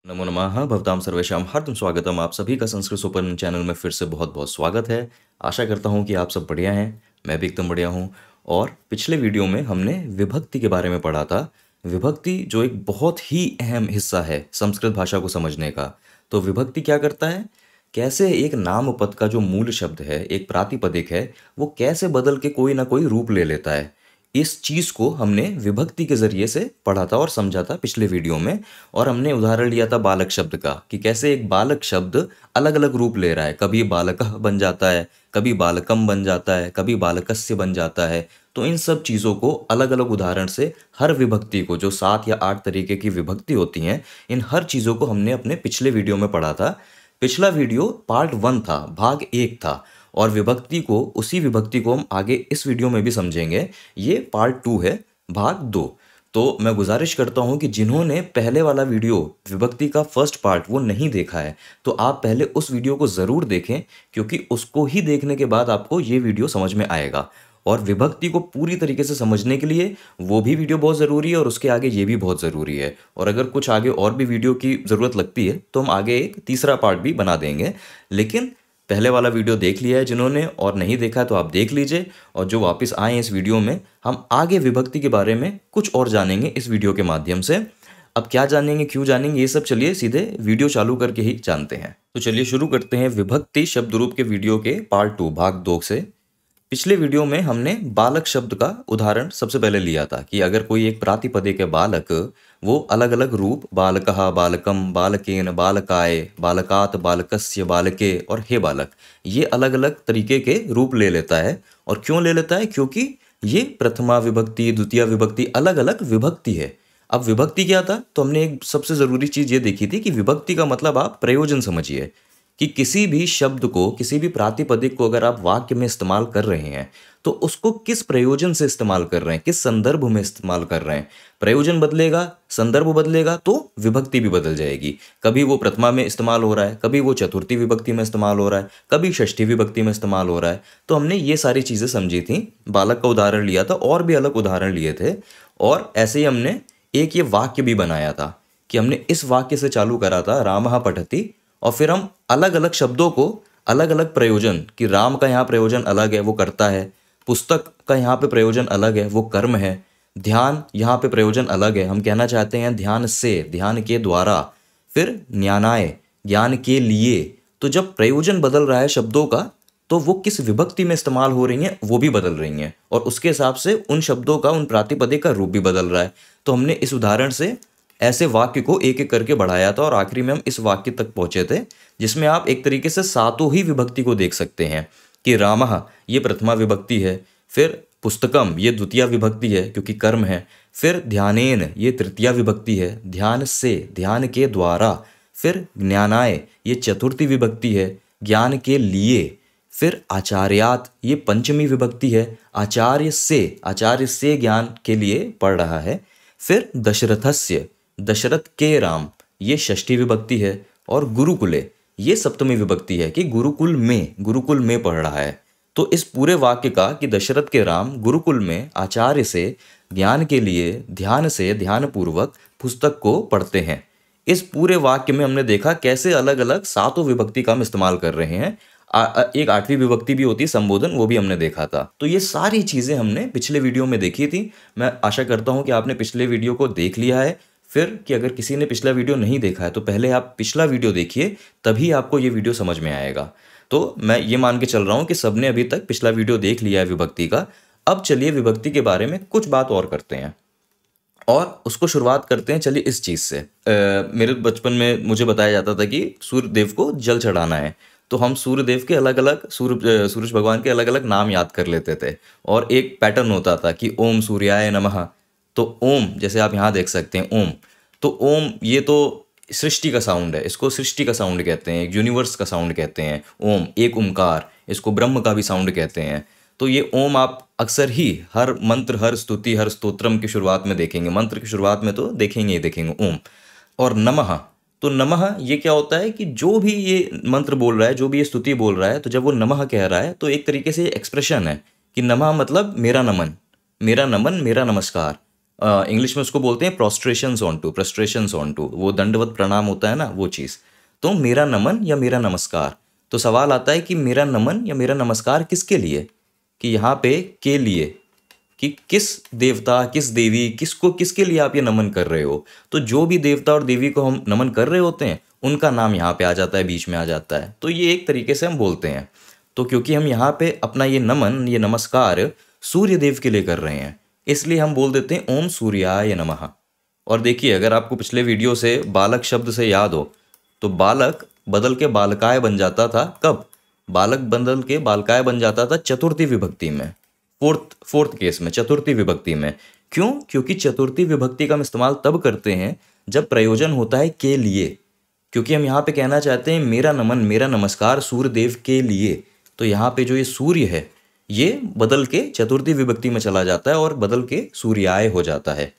नमो नमः भवतां सर्वेषां हार्दिक स्वागतम। आप सभी का संस्कृत सोपन चैनल में फिर से बहुत बहुत स्वागत है। आशा करता हूँ कि आप सब बढ़िया हैं। मैं भी एकदम बढ़िया हूँ। और पिछले वीडियो में हमने विभक्ति के बारे में पढ़ा था। विभक्ति जो एक बहुत ही अहम हिस्सा है संस्कृत भाषा को समझने का। तो विभक्ति क्या करता है, कैसे एक नाम पद का जो मूल शब्द है, एक प्रातिपदिक है, वो कैसे बदल के कोई ना कोई रूप ले लेता है। इस चीज़ को हमने विभक्ति के ज़रिए से पढ़ा था और समझा था पिछले वीडियो में। और हमने उदाहरण लिया था बालक शब्द का, कि कैसे एक बालक शब्द अलग अलग रूप ले रहा है। कभी बालकः बन जाता है, कभी बालकम बन जाता है, कभी बालकस्य बन जाता है। तो इन सब चीज़ों को अलग अलग उदाहरण से हर विभक्ति को, जो 7 या 8 तरीके की विभक्ति होती हैं, इन हर चीज़ों को हमने अपने पिछले वीडियो में पढ़ा था। पिछला वीडियो पार्ट 1 था, भाग 1 था। और विभक्ति को, उसी विभक्ति को हम आगे इस वीडियो में भी समझेंगे। ये पार्ट 2 है, भाग 2। तो मैं गुजारिश करता हूँ कि जिन्होंने पहले वाला वीडियो, विभक्ति का फर्स्ट पार्ट, वो नहीं देखा है, तो आप पहले उस वीडियो को ज़रूर देखें, क्योंकि उसको ही देखने के बाद आपको ये वीडियो समझ में आएगा। और विभक्ति को पूरी तरीके से समझने के लिए वो भी वीडियो बहुत ज़रूरी है, और उसके आगे ये भी बहुत ज़रूरी है। और अगर कुछ आगे और भी वीडियो की ज़रूरत लगती है तो हम आगे एक तीसरा पार्ट भी बना देंगे। लेकिन पहले वाला वीडियो देख लिया है जिन्होंने, और नहीं देखा तो आप देख लीजिए। और जो वापस आए हैं इस वीडियो में, हम आगे विभक्ति के बारे में कुछ और जानेंगे इस वीडियो के माध्यम से। अब क्या जानेंगे, क्यों जानेंगे, ये सब चलिए सीधे वीडियो चालू करके ही जानते हैं। तो चलिए शुरू करते हैं विभक्ति शब्द रूप के वीडियो के पार्ट 2 भाग 2 से। पिछले वीडियो में हमने बालक शब्द का उदाहरण सबसे पहले लिया था, कि अगर कोई एक प्रातिपदिक है बालक, वो अलग अलग रूप, बालकः, बालकम, बालकेन, बालकाय, बालकात, बालकस्य, बालके और हे बालक, ये अलग अलग तरीके के रूप ले लेता है। और क्यों ले लेता है? क्योंकि ये प्रथमा विभक्ति, द्वितीय विभक्ति, अलग अलग विभक्ति है। अब विभक्ति क्या था? तो हमने एक सबसे ज़रूरी चीज़ ये देखी थी कि विभक्ति का मतलब आप प्रयोजन समझिए, कि किसी भी शब्द को, किसी भी प्रातिपदिक को अगर आप वाक्य में इस्तेमाल कर रहे हैं, तो उसको किस प्रयोजन से इस्तेमाल कर रहे हैं, किस संदर्भ में इस्तेमाल कर रहे हैं। प्रयोजन बदलेगा, संदर्भ बदलेगा, तो विभक्ति भी बदल जाएगी। कभी वो प्रथमा में इस्तेमाल हो रहा है, कभी वो चतुर्थी विभक्ति में इस्तेमाल हो रहा है, कभी षष्ठी विभक्ति में इस्तेमाल हो रहा है। तो हमने ये सारी चीज़ें समझी थी। बालक का उदाहरण लिया था, और भी अलग उदाहरण लिए थे। और ऐसे ही हमने एक ये वाक्य भी बनाया था, कि हमने इस वाक्य से चालू करा था, रामः पठति। और फिर हम अलग अलग शब्दों को, अलग अलग प्रयोजन, कि राम का यहाँ प्रयोजन अलग है, वो करता है। पुस्तक का यहाँ पे प्रयोजन अलग है, वो कर्म है। ध्यान यहाँ पे प्रयोजन अलग है, हम कहना चाहते हैं ध्यान से, ध्यान के द्वारा। फिर ज्ञानाय, ज्ञान के लिए। तो जब प्रयोजन बदल रहा है शब्दों का, तो वो किस विभक्ति में इस्तेमाल हो रही हैं वो भी बदल रही हैं, और उसके हिसाब से उन शब्दों का, उन प्रातिपदिक का रूप भी बदल रहा है। तो हमने इस उदाहरण से ऐसे वाक्य को एक एक करके बढ़ाया था, और आखिरी में हम इस वाक्य तक पहुंचे थे, जिसमें आप एक तरीके से सातों ही विभक्ति को देख सकते हैं, कि रामः ये प्रथमा विभक्ति है, फिर पुस्तकम ये द्वितीय विभक्ति है क्योंकि कर्म है, फिर ध्यानेन ये तृतीया विभक्ति है, ध्यान से, ध्यान के द्वारा, फिर ज्ञानाय ये चतुर्थी विभक्ति है, ज्ञान के लिए, फिर आचार्यात ये पंचमी विभक्ति है, आचार्य से, आचार्य से ज्ञान के लिए पढ़ रहा है। फिर दशरथस्य, दशरथ के राम, ये षष्ठी विभक्ति है। और गुरुकुले ये सप्तमी विभक्ति है, कि गुरुकुल में, गुरुकुल में पढ़ रहा है। तो इस पूरे वाक्य का, कि दशरथ के राम गुरुकुल में आचार्य से, ज्ञान के लिए, ध्यान से, ध्यानपूर्वक पुस्तक को पढ़ते हैं। इस पूरे वाक्य में हमने देखा कैसे अलग अलग सातों विभक्ति का हम इस्तेमाल कर रहे हैं। एक आठवीं विभक्ति भी होती है संबोधन, वो भी हमने देखा था। तो ये सारी चीज़ें हमने पिछले वीडियो में देखी थी। मैं आशा करता हूँ कि आपने पिछले वीडियो को देख लिया है। फिर कि अगर किसी ने पिछला वीडियो नहीं देखा है, तो पहले आप पिछला वीडियो देखिए, तभी आपको ये वीडियो समझ में आएगा। तो मैं ये मान के चल रहा हूँ कि सबने अभी तक पिछला वीडियो देख लिया है विभक्ति का। अब चलिए विभक्ति के बारे में कुछ बात और करते हैं, और उसको शुरुआत करते हैं। चलिए इस चीज़ से, मेरे बचपन में मुझे बताया जाता था कि सूर्यदेव को जल चढ़ाना है, तो हम सूर्यदेव के अलग अलग, सूरज भगवान के अलग अलग नाम याद कर लेते थे। और एक पैटर्न होता था कि ओम सूर्याय नमः। तो ओम, जैसे आप यहाँ देख सकते हैं ओम, तो ओम ये तो सृष्टि का साउंड है, इसको सृष्टि का साउंड कहते हैं, एक यूनिवर्स का साउंड कहते हैं। ओम एक ओमकार, इसको ब्रह्म का भी साउंड कहते हैं। तो ये ओम आप अक्सर ही हर मंत्र, हर स्तुति, हर स्तोत्रम की शुरुआत में देखेंगे। मंत्र की शुरुआत में तो देखेंगे ही देखेंगे ओम। और नमः, तो नमः ये क्या होता है, कि जो भी ये मंत्र बोल रहा है, जो भी ये स्तुति बोल रहा है, तो जब वो नमः कह रहा है, तो एक तरीके से एक्सप्रेशन है कि नमः मतलब मेरा नमन, मेरा नमन, मेरा नमस्कार। इंग्लिश में उसको बोलते हैं प्रोस्ट्रेशंस ऑन टू, प्रस्ट्रेशंस ऑन टू, वो दंडवत प्रणाम होता है ना, वो चीज़। तो मेरा नमन या मेरा नमस्कार, तो सवाल आता है कि मेरा नमन या मेरा नमस्कार किसके लिए, कि यहाँ पे के लिए, कि किस देवता, किस देवी, किसको, किसके लिए आप ये नमन कर रहे हो। तो जो भी देवता और देवी को हम नमन कर रहे होते हैं उनका नाम यहाँ पे आ जाता है, बीच में आ जाता है। तो ये एक तरीके से हम बोलते हैं। तो क्योंकि हम यहाँ पे अपना ये नमन, ये नमस्कार सूर्य देव के लिए कर रहे हैं, इसलिए हम बोल देते हैं ओम सूर्याय नमः। और देखिए, अगर आपको पिछले वीडियो से बालक शब्द से याद हो, तो बालक बदल के बालकाय बन जाता था। कब? बालक बदल के बालकाय बन जाता था चतुर्थी विभक्ति में, फोर्थ केस में, चतुर्थी विभक्ति में। क्यों? क्योंकि चतुर्थी विभक्ति का हम इस्तेमाल तब करते हैं जब प्रयोजन होता है के लिए। क्योंकि हम यहाँ पे कहना चाहते हैं मेरा नमन, मेरा नमस्कार सूर्य देव के लिए। तो यहाँ पे जो ये सूर्य है ये बदल के चतुर्थी विभक्ति में चला जाता है और बदल के सूर्याय हो जाता है।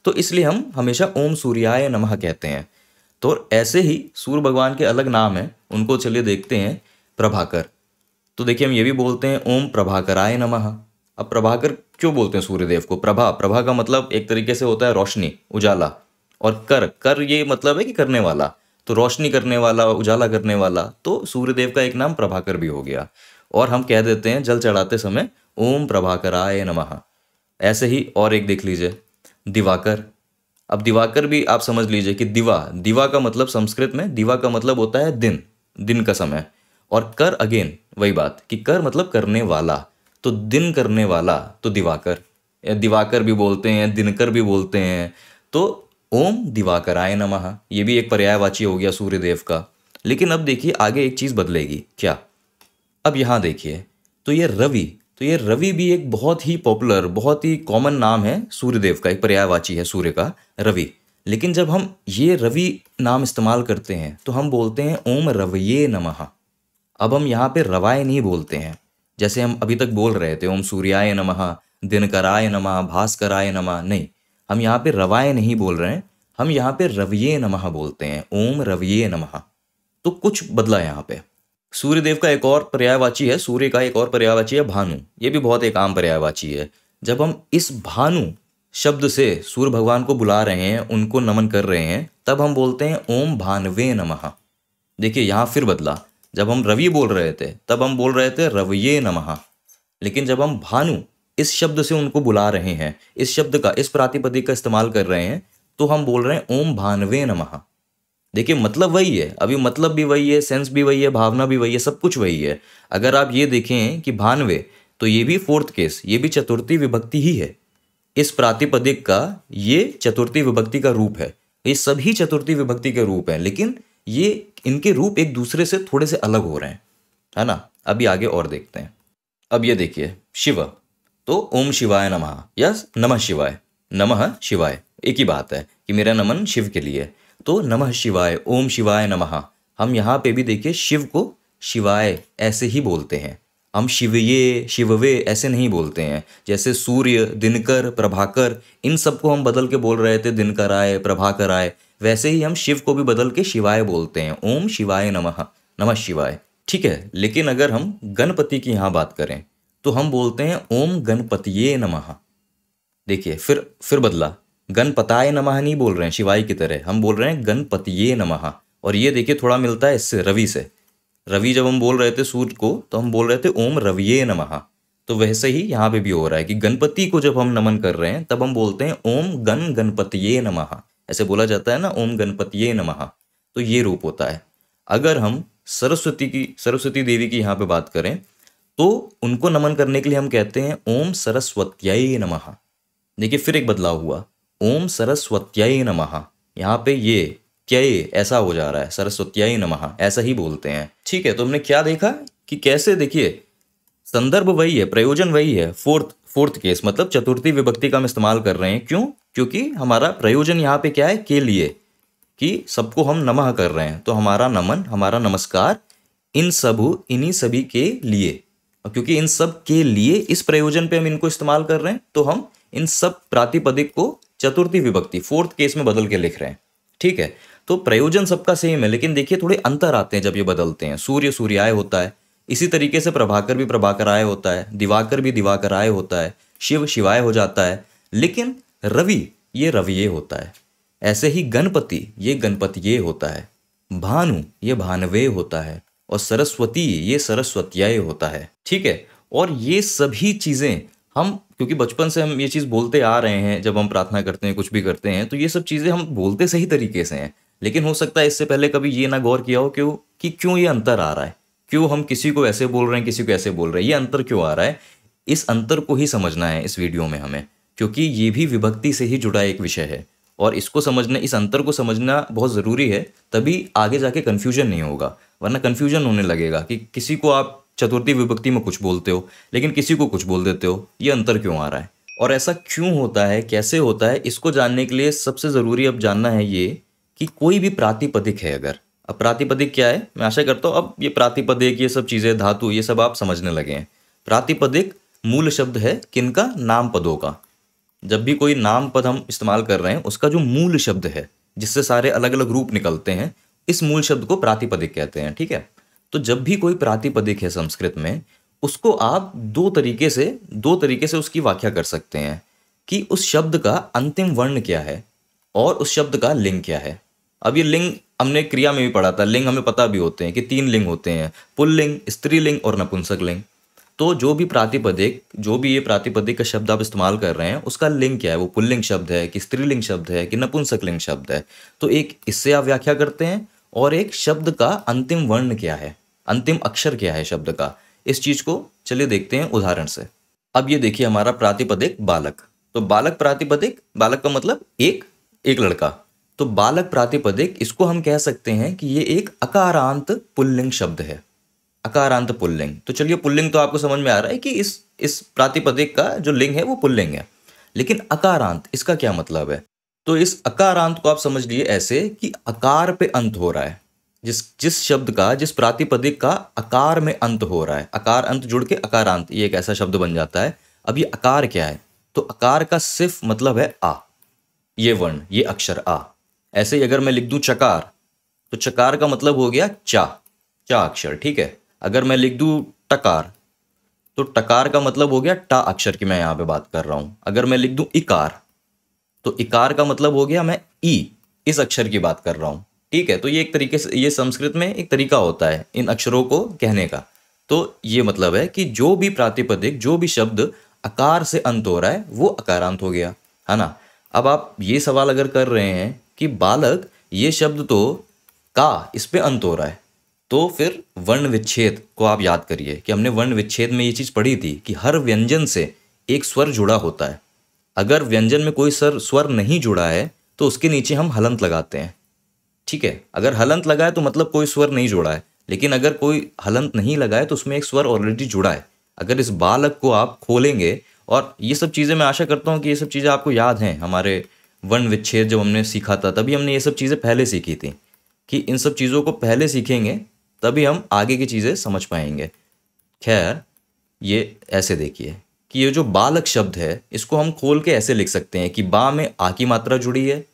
तो इसलिए हम हमेशा ओम सूर्याय नमः कहते हैं। तो ऐसे ही सूर्य भगवान के अलग नाम हैं, उनको चलिए देखते हैं। प्रभाकर, तो देखिए हम ये भी बोलते हैं ओम प्रभाकराय नमः। अब प्रभाकर क्यों बोलते हैं सूर्यदेव को? प्रभा का मतलब एक तरीके से होता है रोशनी, उजाला। और कर ये मतलब है कि करने वाला, तो रोशनी करने वाला, उजाला करने वाला। तो सूर्यदेव का एक नाम प्रभाकर भी हो गया। और हम कह देते हैं जल चढ़ाते समय ओम प्रभाकराय नमः। ऐसे ही और एक देख लीजिए, दिवाकर। अब दिवाकर भी आप समझ लीजिए कि दिवा का मतलब संस्कृत में दिवा का मतलब होता है दिन, दिन का समय। और कर अगेन वही बात कि कर मतलब करने वाला, तो दिन करने वाला, तो दिवाकर। दिवाकर भी बोलते हैं, दिनकर भी बोलते हैं। तो ओम दिवाकराय नमः, ये भी एक पर्यायवाची हो गया सूर्यदेव का। लेकिन अब देखिए आगे एक चीज़ बदलेगी। क्या? अब यहाँ देखिए, तो ये रवि भी एक बहुत ही पॉपुलर, बहुत ही कॉमन नाम है सूर्यदेव का, एक पर्यायवाची है सूर्य का, रवि। लेकिन जब हम ये रवि नाम इस्तेमाल करते हैं तो हम बोलते हैं ओम रवये नमः। अब हम यहाँ पे रवाय नहीं बोलते हैं, जैसे हम अभी तक बोल रहे थे ओम सूर्याय नमः, दिनकराय नमः, भास्कराय नमः। नहीं, हम यहाँ पे रवाय नहीं बोल रहे हैं, हम यहाँ पे रवये नमः बोलते हैं, ओम रवये नमः। तो कुछ बदला यहाँ पे। सूर्यदेव का एक और पर्यायवाची है, सूर्य का एक और पर्यायवाची है भानु। ये भी बहुत एक आम पर्यायवाची है। जब हम इस भानु शब्द से सूर्य भगवान को बुला रहे हैं, उनको नमन कर रहे हैं, तब हम बोलते हैं ओम भानवे नमः। देखिए यहाँ फिर बदला। जब हम रवि बोल रहे थे तब हम बोल रहे थे रवये नमः। लेकिन जब हम भानु इस शब्द से उनको बुला रहे हैं, इस शब्द का, इस प्रातिपदिक का इस्तेमाल कर रहे हैं, तो हम बोल रहे हैं ओम भानवे नमः। देखिए मतलब वही है, अभी मतलब भी वही है, सेंस भी वही है, भावना भी वही है, सब कुछ वही है। अगर आप ये देखें कि भानवे, तो ये भी फोर्थ केस, ये भी चतुर्थी विभक्ति ही है। इस प्रातिपदिक का ये चतुर्थी विभक्ति का रूप है। ये सभी चतुर्थी विभक्ति के रूप हैं, लेकिन ये इनके रूप एक दूसरे से थोड़े से अलग हो रहे हैं, है ना। अभी आगे और देखते हैं। अब ये देखिए शिव, तो ओम शिवाय नमः या नमः शिवाय, नमः शिवाय एक ही बात है कि मेरा नमन शिव के लिए। तो नमः शिवाय, ओम शिवाय नमः। हम यहाँ पे भी देखिए शिव को शिवाय ऐसे ही बोलते हैं, हम शिवये, शिववे ऐसे नहीं बोलते हैं। जैसे सूर्य, दिनकर, प्रभाकर, इन सबको हम बदल के बोल रहे थे दिनकराय, प्रभाकराय, वैसे ही हम शिव को भी बदल के शिवाय बोलते हैं, ओम शिवाय नमः, नमः शिवाय। ठीक है। लेकिन अगर हम गणपति की यहाँ बात करें तो हम बोलते हैं ओम गणपतिये नमः। देखिए फिर बदला, गणपताय नमः नहीं बोल रहे हैं शिवाय की तरह, हम बोल रहे हैं गणपतिये नमः। और ये देखिए थोड़ा मिलता है इससे, रवि से। रवि जब हम बोल रहे थे सूर्य को तो हम बोल रहे थे ओम रविये नमः। तो वैसे ही यहाँ पे भी हो रहा है कि गणपति को जब हम नमन कर रहे हैं तब हम बोलते हैं ओम गणपतिये नमः। ऐसे बोला जाता है ना, ओम गणपतिये नमः। तो ये रूप होता है। अगर हम सरस्वती देवी की यहाँ पे बात करें तो उनको नमन करने के लिए हम कहते हैं ओम सरस्वत्यै नमः। देखिए फिर एक बदलाव हुआ, ओम सरस्वत्यै नमः। यहाँ पे ये क्या ऐसा हो जा रहा है, सरस्वत्यै नमः ऐसा ही बोलते हैं। ठीक है। तो हमने क्या देखा कि कैसे, देखिए संदर्भ वही है, प्रयोजन वही है। फोर्थ केस मतलब चतुर्थी विभक्ति का हम इस्तेमाल कर रहे हैं। क्यों? क्योंकि हमारा प्रयोजन यहाँ पे क्या है, के लिए, कि सबको हम नमः कर रहे हैं। तो हमारा नमन, हमारा नमस्कार इन्हीं सभी के लिए, और क्योंकि इन सब के लिए इस प्रयोजन पे हम इनको इस्तेमाल कर रहे हैं, तो हम इन सब प्रातिपदिक को चतुर्थी विभक्ति फोर्थ केस में बदल के लिख रहे हैं। ठीक है। तो प्रयोजन सबका सेम है, लेकिन देखिए थोड़े अंतर आते हैं जब ये बदलते हैं। सूर्य सूर्याय होता है, इसी तरीके से प्रभाकर भी प्रभाकराय होता है, दिवाकर भी दिवाकराय होता है, शिव शिवाय हो जाता है। लेकिन रवि ये रविये होता है। ऐसे ही गणपति ये गणपतिये होता है। भानु ये भानवे होता है। और सरस्वती ये सरस्वत्याय होता है। ठीक है। और ये सभी चीज़ें हम, क्योंकि बचपन से हम ये चीज़ बोलते आ रहे हैं, जब हम प्रार्थना करते हैं, कुछ भी करते हैं, तो ये सब चीज़ें हम बोलते सही तरीके से हैं, लेकिन हो सकता है इससे पहले कभी ये ना गौर किया हो क्यों ये अंतर आ रहा है, क्यों हम किसी को ऐसे बोल रहे हैं, किसी को ऐसे बोल रहे हैं, ये अंतर क्यों आ रहा है। इस अंतर को ही समझना है इस वीडियो में हमें, क्योंकि ये भी विभक्ति से ही जुड़ा एक विषय है और इसको समझना, इस अंतर को समझना बहुत ज़रूरी है, तभी आगे जाके कन्फ्यूजन नहीं होगा। वरना कन्फ्यूजन होने लगेगा कि किसी को आप चतुर्थी विभक्ति में कुछ बोलते हो लेकिन किसी को कुछ बोल देते हो, ये अंतर क्यों आ रहा है और ऐसा क्यों होता है, कैसे होता है, इसको जानने के लिए सबसे ज़रूरी अब जानना है ये कि कोई भी प्रातिपदिक है अगर, अब प्रातिपदिक क्या है, मैं आशा करता हूँ अब ये प्रातिपदिक, ये सब चीज़ें, धातु, ये सब आप समझने लगे हैं। प्रातिपदिक मूल शब्द है किनका, नाम पदों का। जब भी कोई नाम पद हम इस्तेमाल कर रहे हैं, उसका जो मूल शब्द है जिससे सारे अलग अलग रूप निकलते हैं, इस मूल शब्द को प्रातिपदिक कहते हैं। ठीक है। तो जब भी कोई प्रातिपदिक है संस्कृत में, उसको आप दो तरीके से उसकी व्याख्या कर सकते हैं कि उस शब्द का अंतिम वर्ण क्या है और उस शब्द का लिंग क्या है। अब ये लिंग हमने क्रिया में भी पढ़ा था, लिंग हमें पता भी होते हैं कि 3 लिंग होते हैं, पुल्लिंग, स्त्रीलिंग और नपुंसक लिंग। तो जो भी ये प्रातिपदिक का शब्द आप इस्तेमाल कर रहे हैं, उसका लिंग क्या है, वो पुल्लिंग शब्द है कि स्त्रीलिंग शब्द है कि नपुंसक लिंग शब्द है। तो एक इससे आप व्याख्या करते हैं और एक शब्द का अंतिम वर्ण क्या है, अंतिम अक्षर क्या है शब्द का, इस चीज को चलिए देखते हैं उदाहरण से। अब ये देखिए हमारा प्रातिपदिक बालक, तो बालक प्रातिपदिक, बालक का मतलब एक लड़का, तो बालक प्रातिपदिक, इसको हम कह सकते हैं कि ये एक अकारांत पुल्लिंग शब्द है, अकारांत पुल्लिंग। तो चलिए पुल्लिंग तो आपको समझ में आ रहा है कि इस प्रातिपदिक का जो लिंग है वो पुल्लिंग है, लेकिन अकारांत इसका क्या मतलब है। तो इस अकारांत को आप समझ लिए ऐसे कि अकार पे अंत हो रहा है, जिस शब्द का, जिस प्रातिपदिक का अकार में अंत हो रहा है, अकार अंत जुड़ के अकारांत, ये एक ऐसा शब्द बन जाता है। अब ये अकार क्या है, तो अकार का सिर्फ मतलब है आ, ये वर्ण, ये अक्षर आ। ऐसे ही अगर मैं लिख दूं चकार, तो चकार का मतलब हो गया चा अक्षर। ठीक है। अगर मैं लिख दूं टकार, तो टकार का मतलब हो गया टा अक्षर की मैं यहां पे बात कर रहा हूं। अगर मैं लिख दूं इकार, तो इकार का मतलब हो गया मैं ई, इस अक्षर की बात कर रहा हूं। ठीक है। तो ये एक तरीके से, ये संस्कृत में एक तरीका होता है इन अक्षरों को कहने का। तो ये मतलब है कि जो भी प्रातिपदिक, जो भी शब्द अकार से अंत हो रहा है वो अकारांत हो गया, है ना। अब आप ये सवाल अगर कर रहे हैं कि बालक, ये शब्द तो का, इस पे अंत हो रहा है, तो फिर वर्ण विच्छेद को आप याद करिए कि हमने वर्ण विच्छेद में ये चीज़ पढ़ी थी कि हर व्यंजन से एक स्वर जुड़ा होता है। अगर व्यंजन में कोई स्वर नहीं जुड़ा है तो उसके नीचे हम हलंत लगाते हैं। ठीक है। अगर हलंत लगा है तो मतलब कोई स्वर नहीं जुड़ा है, लेकिन अगर कोई हलंत नहीं लगा है तो उसमें एक स्वर ऑलरेडी जुड़ा है। अगर इस बालक को आप खोलेंगे, और ये सब चीज़ें मैं आशा करता हूँ कि ये सब चीज़ें आपको याद हैं, हमारे वर्ण विच्छेद जब हमने सीखा था तभी हमने ये सब चीज़ें पहले सीखी थी, कि इन सब चीज़ों को पहले सीखेंगे तभी हम आगे की चीज़ें समझ पाएंगे। खैर, ये ऐसे देखिए कि ये जो बालक शब्द है, इसको हम खोल के ऐसे लिख सकते हैं कि बा में आ की मात्रा जुड़ी है,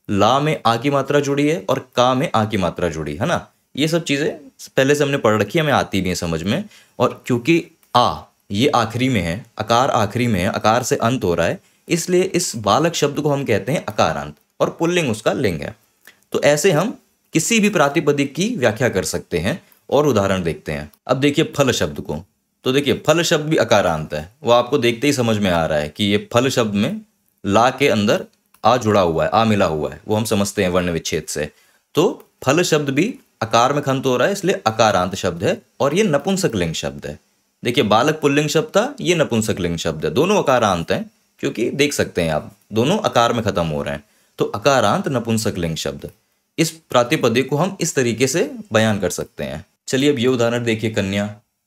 ला में आ की मात्रा जुड़ी है और का में आ की मात्रा जुड़ी है ना। ये सब चीज़ें पहले से हमने पढ़ रखी है, हमें आती भी है समझ में। और क्योंकि आ ये आखिरी में है, अकार आखिरी में है, अकार से अंत हो रहा है, इसलिए इस बालक शब्द को हम कहते हैं अकारांत और पुल्लिंग उसका लिंग है। तो ऐसे हम किसी भी प्रातिपदिक की व्याख्या कर सकते हैं और उदाहरण देखते हैं। अब देखिए फल शब्द को, तो देखिए फल शब्द भी अकारांत है, वो आपको देखते ही समझ में आ रहा है कि ये फल शब्द में ला के अंदर आ जुड़ा हुआ है, आ मिला हुआ है, वो हम समझते हैं वर्ण विच्छेद से। तो फल शब्द भी अकार में खंत हो रहा है, इसलिए अकारांत शब्द है और ये नपुंसक लिंग शब्द है। देखिए बालक पुल्लिंग शब्द था, ये नपुंसक लिंग शब्द है, दोनों अकारांत हैं, क्योंकि देख सकते हैं आप दोनों आकार में खत्म हो रहे हैं। तो अकारांत नपुंसक लिंग शब्द, इस प्रातिपदिक को हम इस तरीके से बयान कर सकते हैं। चलिए अब ये उदाहरण देखिए कन्या,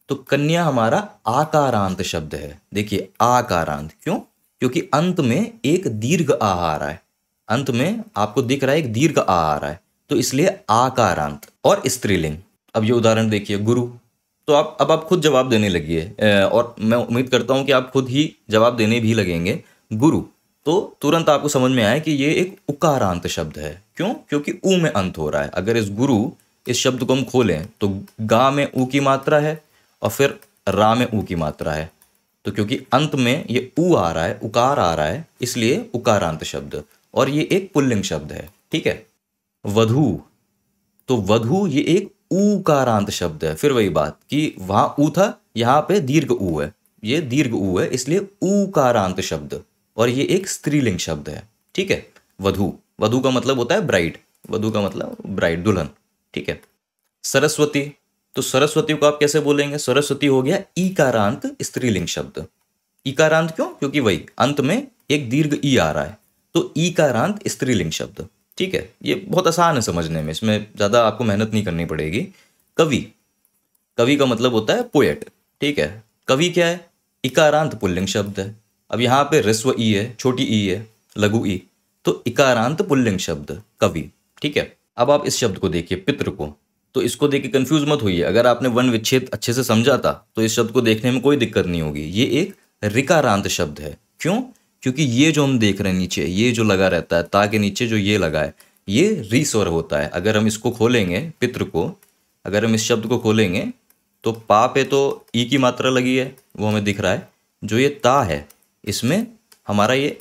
तो कन्या हमारा आकारांत शब्द है। देखिए आकारांत क्यों, क्योंकि अंत में एक दीर्घ आ रहा है, अंत में आपको दिख रहा है एक दीर्घ आ रहा है, तो इसलिए आकारांत। और स्त्रीलिंग, अब ये उदाहरण देखिए गुरु, तो अब आप खुद जवाब देने लगिए और मैं उम्मीद करता हूं कि आप खुद ही जवाब देने भी लगेंगे। गुरु, तो तुरंत आपको समझ में आया कि ये एक उकारांत शब्द है। क्यों, क्योंकि ऊ में अंत हो रहा है। अगर इस गुरु, इस शब्द को हम खोलें तो गा में ऊ की मात्रा है और फिर रा में ऊ की मात्रा है, तो क्योंकि अंत में ये ऊ आ रहा है, उकार आ रहा है, इसलिए उकारांत शब्द, और ये एक पुल्लिंग शब्द है। ठीक है। वधू, तो वधू ये एक ऊकारांत शब्द है। फिर वही बात कि वहां ऊ था, यहां पे दीर्घ ऊ है, ये दीर्घ ऊ है, इसलिए ऊकारांत शब्द, और ये एक स्त्रीलिंग शब्द है। ठीक है। वधू, वधू का मतलब होता है ब्राइड, वधू का मतलब ब्राइड, दुल्हन। ठीक है। सरस्वती, तो सरस्वती को आप कैसे बोलेंगे? सरस्वती हो गया ईकारांत स्त्रीलिंग शब्द। ईकारांत क्यों? क्योंकि वही अंत में एक दीर्घ ई आ रहा है, तो ईकारांत स्त्रीलिंग शब्द। ठीक है। ये बहुत आसान है समझने में, इसमें ज़्यादा आपको मेहनत नहीं करनी पड़ेगी। कवि, कवि का मतलब होता है पोएट। ठीक है। कवि क्या है? इकारांत पुल्लिंग शब्द है। अब यहाँ पे ह्रस्व ई है, छोटी ई है, लघु ई, तो इकारांत पुल्लिंग शब्द कवि। ठीक है। अब आप इस शब्द को देखिए, पितृ को, तो इसको देख के कंफ्यूज मत होइए। अगर आपने वन विच्छेद अच्छे से समझा था तो इस शब्द को देखने में कोई दिक्कत नहीं होगी। ये एक ऋकारांत शब्द है। क्यों? क्योंकि ये जो हम देख रहे हैं नीचे, ये जो लगा रहता है ता के नीचे जो ये लगा है, ये री स्वर होता है। अगर हम इसको खोलेंगे, पितृ को, अगर हम इस शब्द को खोलेंगे तो पा पे तो ई की मात्रा लगी है, वो हमें दिख रहा है। जो ये ता है, इसमें हमारा ये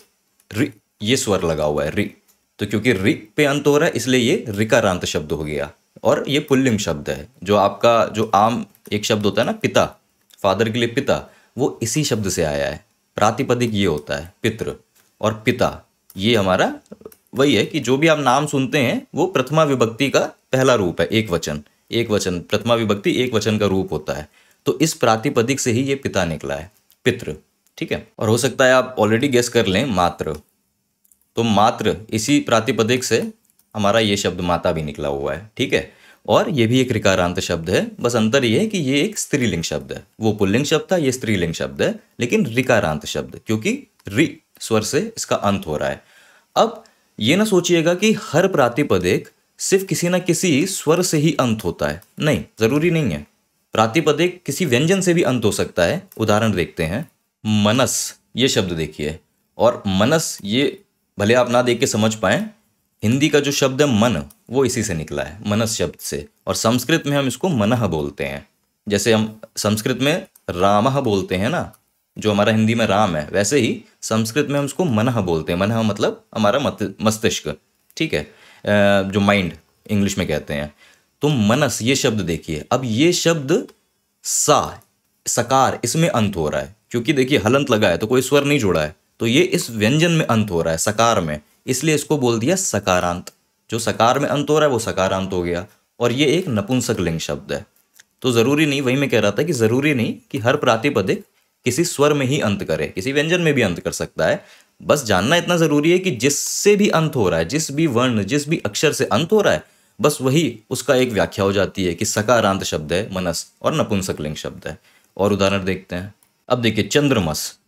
रि, ये स्वर लगा हुआ है, रि। तो क्योंकि रि पे अंत हो रहा है, इसलिए ये ऋकारांत शब्द हो गया, और ये पुल्लिंग शब्द है। जो आपका जो आम एक शब्द होता है ना, पिता, फादर के लिए पिता, वो इसी शब्द से आया है। प्रातिपदिक ये होता है पितृ, और पिता ये हमारा वही है कि जो भी आप नाम सुनते हैं वो प्रथमा विभक्ति का पहला रूप है, एक वचन। एक वचन, प्रथमा विभक्ति एक वचन का रूप होता है। तो इस प्रातिपदिक से ही ये पिता निकला है, पितृ। ठीक है। और हो सकता है आप ऑलरेडी गेस कर लें, मात्र, तो मात्र इसी प्रातिपदिक से हमारा ये शब्द माता भी निकला हुआ है। ठीक है। और ये भी एक ऋकारांत शब्द है, बस अंतर ये है कि ये एक स्त्रीलिंग शब्द है। वो पुल्लिंग शब्द था, ये स्त्रीलिंग शब्द है, लेकिन ऋकारांत शब्द, क्योंकि रि स्वर से इसका अंत हो रहा है। अब ये ना सोचिएगा कि हर प्रातिपदिक सिर्फ किसी ना किसी स्वर से ही अंत होता है, नहीं, जरूरी नहीं है। प्रातिपदिक किसी व्यंजन से भी अंत हो सकता है। उदाहरण देखते हैं, मनस, ये शब्द देखिए, और मनस ये भले आप ना देख के समझ पाए, हिंदी का जो शब्द है मन, वो इसी से निकला है, मनस शब्द से। और संस्कृत में हम इसको मनः बोलते हैं। जैसे हम संस्कृत में रामः बोलते हैं ना, जो हमारा हिंदी में राम है, वैसे ही संस्कृत में हम उसको मनः बोलते हैं। मनः मतलब हमारा मस्तिष्क। ठीक है। जो माइंड इंग्लिश में कहते हैं। तो मनस, ये शब्द देखिए, अब ये शब्द सा, सकार, इसमें अंत हो रहा है, क्योंकि देखिए हलंत लगा है तो कोई स्वर नहीं जोड़ा है, तो ये इस व्यंजन में अंत हो रहा है, सकार में, इसलिए इसको बोल दिया सकारांत। जो सकार में अंत हो रहा है वो सकारांत हो गया। और ये एक नपुंसक लिंग शब्द है। तो जरूरी नहीं, वही मैं कह रहा था कि जरूरी नहीं कि हर प्रातिपदिक किसी स्वर में ही अंत करे, किसी व्यंजन में भी अंत कर सकता है। बस जानना इतना जरूरी है कि जिससे भी अंत हो रहा है, जिस भी वर्ण, जिस भी अक्षर से अंत हो रहा है, बस वही उसका एक व्याख्या हो जाती है कि सकारांत शब्द है मनस, और नपुंसक लिंग शब्द है। और उदाहरण देखते हैं। अब देखिए चंद्रमस,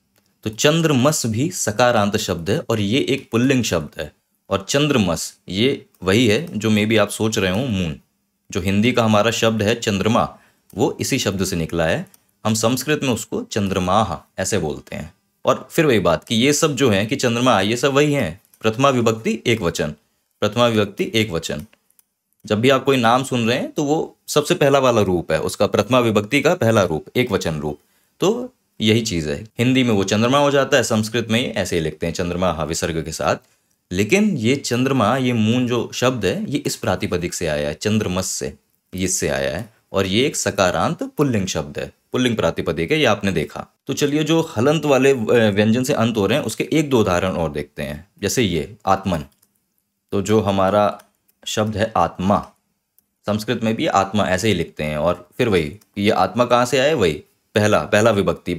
तो चंद्रमस भी सकारांत शब्द है, और ये एक पुल्लिंग शब्द है। और चंद्रमस ये वही है जो मे बी आप सोच रहे हो, मून। जो हिंदी का हमारा शब्द है चंद्रमा, वो इसी शब्द से निकला है। हम संस्कृत में उसको चंद्रमाह ऐसे बोलते हैं। और फिर वही बात कि ये सब जो है कि चंद्रमा, ये सब वही हैं, प्रथमा विभक्ति एक वचन, प्रथमा विभक्ति एक वचन। जब भी आप कोई नाम सुन रहे हैं तो वो सबसे पहला वाला रूप है उसका, प्रथमा विभक्ति का पहला रूप, एक वचन रूप। तो यही चीज़ है, हिंदी में वो चंद्रमा हो जाता है, संस्कृत में ऐसे ही लिखते हैं चंद्रमा विसर्ग के साथ। लेकिन ये चंद्रमा, ये मून जो शब्द है, ये इस प्रातिपदिक से आया है, चंद्रमस से, इससे आया है। और ये एक सकारांत पुल्लिंग शब्द है, पुल्लिंग प्रातिपदिक है, ये आपने देखा। तो चलिए, जो हलंत वाले व्यंजन से अंत हो रहे हैं उसके एक दो उदाहरण और देखते हैं। जैसे ये आत्मन, तो जो हमारा शब्द है आत्मा, संस्कृत में भी आत्मा ऐसे ही लिखते हैं। और फिर वही, ये आत्मा कहाँ से आए, वही पहला विभक्ति